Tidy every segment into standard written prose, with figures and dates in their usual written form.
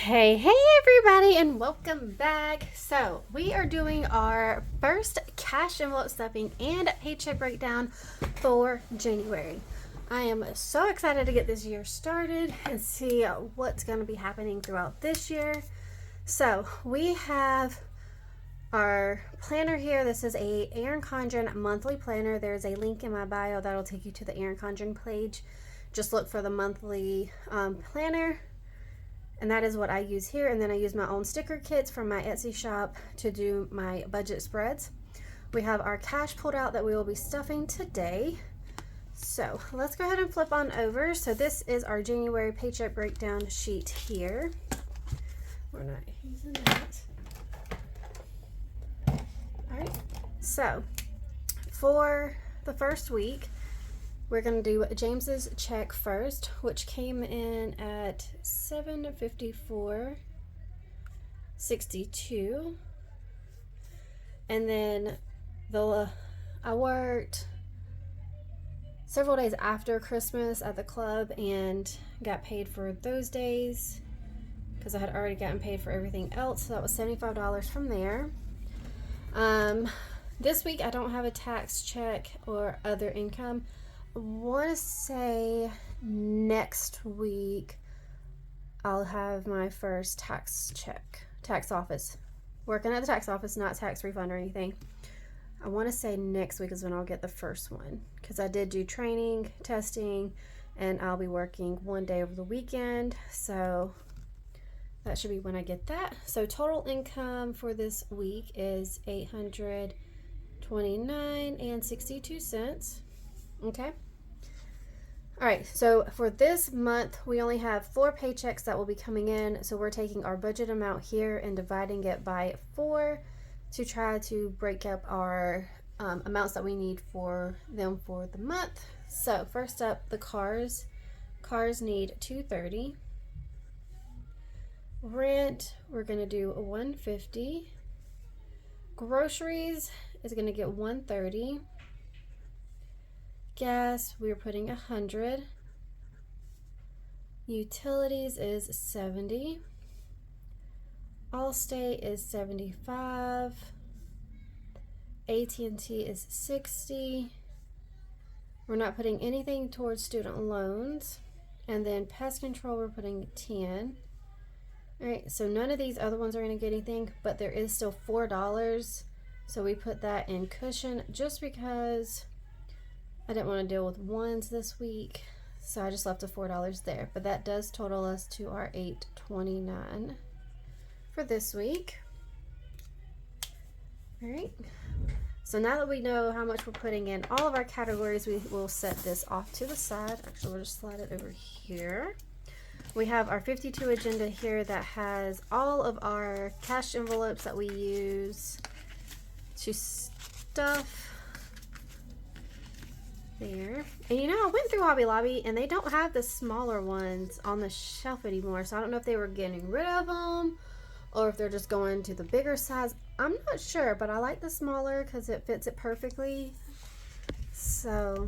Hey everybody, and welcome back. So we are doing our first cash envelope stuffing and paycheck breakdown for January. I am so excited to get this year started and see what's going to be happening throughout this year. So we have our planner here. This is a Erin Condren monthly planner. There's a link in my bio that'll take you to the Erin Condren page. Just look for the monthly planner. And that is what I use here. And then I use my own sticker kits from my Etsy shop to do my budget spreads. We have our cash pulled out that we will be stuffing today. So let's go ahead and flip on over. So this is our January paycheck breakdown sheet here. We're not using that. All right. So for the first week, we're going to do James's check first, which came in at $754.62. And then I worked several days after Christmas at the club and got paid for those days because I had already gotten paid for everything else. So that was $75 from there. This week I don't have a tax check or other income. I want to say next week I'll have my first tax check. Tax office. Working at the tax office, not tax refund or anything. I want to say next week is when I'll get the first one because I did do training, testing, and I'll be working one day over the weekend. So that should be when I get that. So total income for this week is $829.62. Okay. All right, so for this month, we only have 4 paychecks that will be coming in. So we're taking our budget amount here and dividing it by 4 to try to break up our amounts that we need for them for the month. So first up, the cars. Cars need $230. Rent, we're going to do $150. Groceries is going to get $130. Gas, we're putting $100. Utilities is $70. Allstate is $75. AT&T is $60. We're not putting anything towards student loans. And then pest control, we're putting $10. All right, so none of these other ones are going to get anything, but there is still $4. So we put that in cushion just because I didn't want to deal with ones this week, so I just left a $4 there. But that does total us to our $829 for this week. All right. So now that we know how much we're putting in all of our categories, we will set this off to the side. Actually, we'll just slide it over here. We have our 52 agenda here that has all of our cash envelopes that we use to stuff there. And you know, I went through Hobby Lobby and they don't have the smaller ones on the shelf anymore, so I don't know if they were getting rid of them or if they're just going to the bigger size. I'm not sure, but I like the smaller because it fits it perfectly. So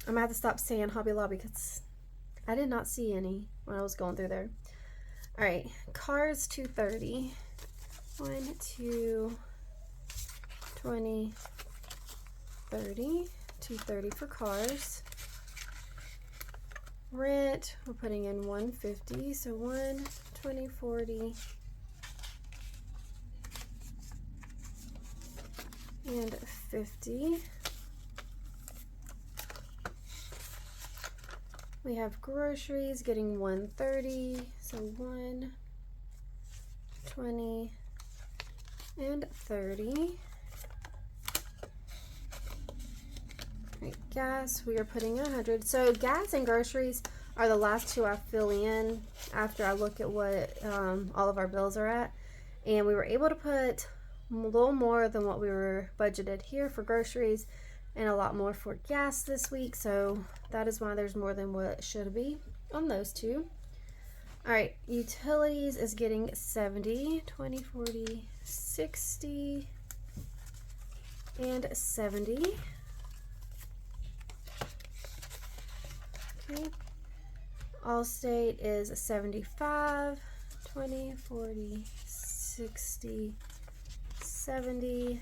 I'm gonna have to stop saying Hobby Lobby because I did not see any when I was going through there. All right, cars $230. 1, 2, 20, 30. $230 for cars. Rent, we're putting in $150, so 1, 20, 40, and 50. We have groceries getting $130, so 1, 20, and 30. Right, gas, we are putting 100. So gas and groceries are the last two I fill in after I look at what all of our bills are at. And we were able to put a little more than what we were budgeted here for groceries and a lot more for gas this week. So that is why there's more than what should be on those two. All right, utilities is getting 70, 20, 40, 60, and 70. Okay. Allstate is 75, 20, 40, 60, 70,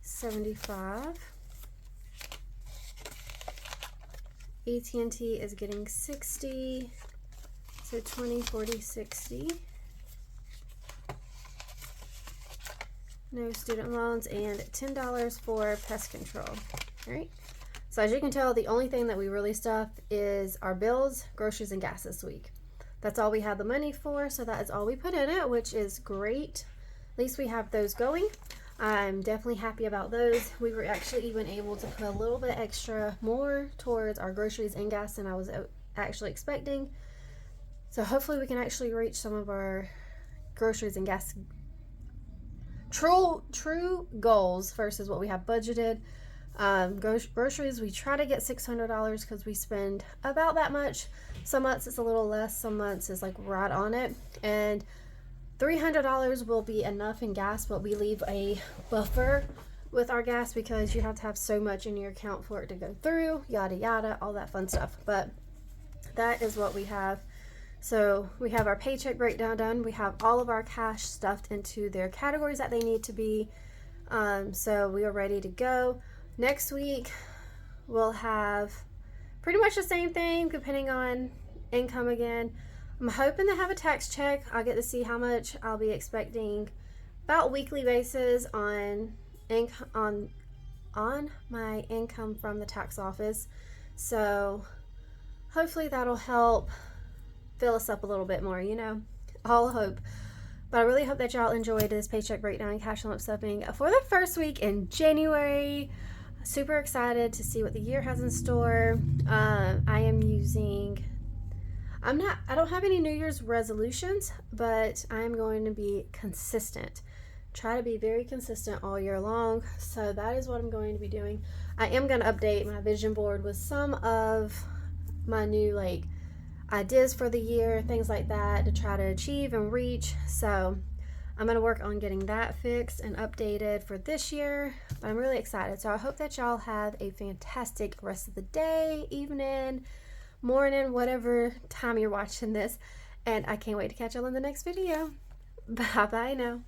75. AT&T is getting 60, so 20, 40, 60. No student loans, and $10 for pest control. All right. So as you can tell, the only thing that we really stuff is our bills, groceries, and gas this week. That's all we have the money for, so that is all we put in it, which is great. At least we have those going. I'm definitely happy about those. We were actually even able to put a little bit extra more towards our groceries and gas than I was actually expecting. So hopefully we can actually reach some of our groceries and gas true goals versus what we have budgeted. Groceries, we try to get $600 because we spend about that much. Some months it's a little less, some months is like right on it, and $300 will be enough in gas, but we leave a buffer with our gas because you have to have so much in your account for it to go through, yada yada, all that fun stuff. But that is what we have. So we have our paycheck breakdown done. We have all of our cash stuffed into their categories that they need to be. So we are ready to go. Next week we'll have pretty much the same thing depending on income again. I'm hoping to have a tax check. I'll get to see how much I'll be expecting about weekly basis on my income from the tax office. So hopefully that'll help fill us up a little bit more, you know. All hope. But I really hope that y'all enjoyed this paycheck breakdown cash lump stuffing for the first week in January. Super excited to see what the year has in store. I don't have any New Year's resolutions, but I'm going to be consistent. Try to be very consistent all year long. So that is what I'm going to be doing. I am going to update my vision board with some of my new ideas for the year, things like that to try to achieve and reach. So I'm going to work on getting that fixed and updated for this year. But I'm really excited. So I hope that y'all have a fantastic rest of the day, evening, morning, whatever time you're watching this. And I can't wait to catch y'all in the next video. Bye bye now.